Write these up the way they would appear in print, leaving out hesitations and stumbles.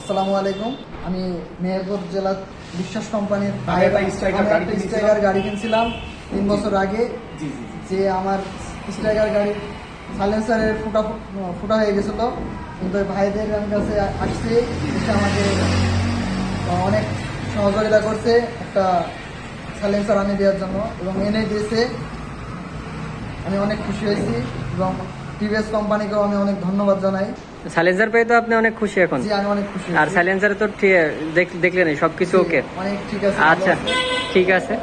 আসসালামু আলাইকুম। আমি মেহেরপুর জেলার বিশ্বাস কোম্পানির স্ট্রাইকার গাড়ি কিনছিলাম 3 বছর আগে। যে আমার স্ট্রাইকার গাড়ির সাইলেন্সারের ফুটা হয়ে গেছিলো, কিন্তু ওই ভাইদের কাছে আসছে, এসে আমাকে অনেক সহযোগিতা করছে একটা সাইলেন্সার আনিয়ে দেওয়ার জন্য এবং এনে দিয়েছে। আমি অনেক খুশি হয়েছি এবং টিভিএস কোম্পানিকেও আমি অনেক ধন্যবাদ জানাই। সাইলেন্সার পেয়ে তো আপনি অনেক খুশি এখন? জি, আমি অনেক খুশি। আর সাইলেন্সারে তো দেখলেন সবকিছু ওকে? অনেক ঠিক আছে। আচ্ছা, ঠিক আছে।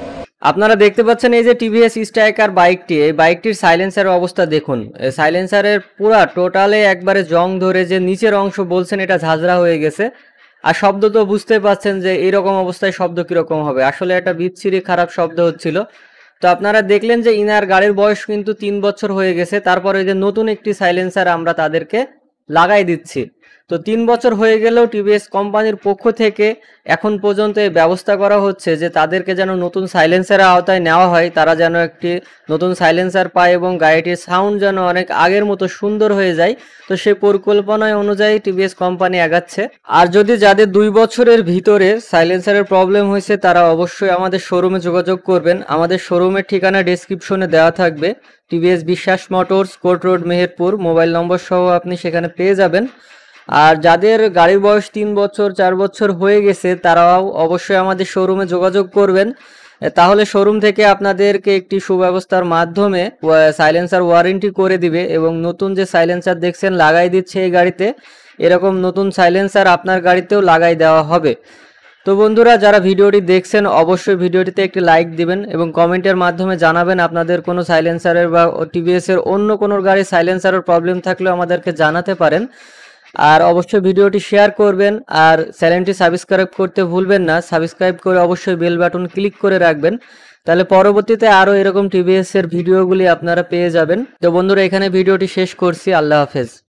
আপনারা দেখতে পাচ্ছেন এই যে টিভিএস স্ট্রাইকার বাইকটি, এই বাইকটির সাইলেন্সারের অবস্থা দেখুন। সাইলেন্সারের পুরা টোটালে একবারে জং ধরে, যে নিচের অংশ বলছেন এটা ঝাঁঝরা হয়ে গেছে। আর শব্দ তো বুঝতে পাচ্ছেন যে এইরকম অবস্থায় শব্দ কিরকম হবে। আসলে একটা বিচ্ছিরি খারাপ শব্দ হচ্ছিল। তো আপনারা দেখলেন যে ইনার গাড়ির বয়স কিন্তু 3 বছর হয়ে গেছে। তারপরে যে নতুন একটি সাইলেন্সার আমরা তাদেরকে লাগাই দিচ্ছি। তো 3 বছর হয়ে গেলেও টিভিএস কোম্পানির পক্ষ থেকে এখন পর্যন্ত এই ব্যবস্থা করা হচ্ছে যে তাদেরকে যেন নতুন সাইলেন্সারের আওতায় নেওয়া হয়, তারা যেন একটি নতুন সাইলেন্সার পায় এবং গাড়িটির সাউন্ড যেন অনেক আগের মতো সুন্দর হয়ে যায়। তো সেই পরিকল্পনায় অনুযায়ী টিভিএস কোম্পানি আগাচ্ছে। আর যদি যাদের 2 বছরের ভিতরে সাইলেন্সারের প্রবলেম হয়েছে তারা অবশ্যই আমাদের শোরুমে যোগাযোগ করবেন। আমাদের শোরুমের ঠিকানা ডেসক্রিপশনে দেওয়া থাকবে। টিভিএস বিশ্বাস motors, court road, Meherpur. Mobile নম্বর সহ আপনি সেখানে পেয়ে যাবেন। আর যাদের গাড়ির বয়স 3 বছর 4 বছর হয়ে গেছে তারাও অবশ্যই আমাদের শোরুমে যোগাযোগ করবেন। তাহলে শোরুম থেকে আপনাদেরকে একটি সুব্যবস্থার মাধ্যমে সাইলেন্সার ওয়ারেন্টি করে দিবে এবং নতুন যে সাইলেন্সার দেখছেন লাগাই দিচ্ছে এই গাড়িতে, এরকম নতুন সাইলেন্সার আপনার গাড়িতেও লাগাই দেওয়া হবে। তো বন্ধুরা, যারা ভিডিওটি দেখছেন অবশ্যই ভিডিওটিতে একটি লাইক দিবেন এবং কমেন্টের মাধ্যমে জানাবেন আপনাদের কোনো সাইলেন্সারের বা টিভিএস এর অন্য কোনো গাড়ির সাইলেন্সারের প্রবলেম থাকলেও আমাদেরকে জানাতে পারেন। আর অবশ্যই ভিডিওটি শেয়ার করবেন আর চ্যানেলটি সাবস্ক্রাইব করতে ভুলবেন না। সাবস্ক্রাইব করে অবশ্যই বেল বাটন ক্লিক করে রাখবেন, তাহলে পরবর্তীতে আরও এরকম টিভিএস এর ভিডিওগুলি আপনারা পেয়ে যাবেন। তো বন্ধুরা, এখানে ভিডিওটি শেষ করছি। আল্লাহ হাফেজ।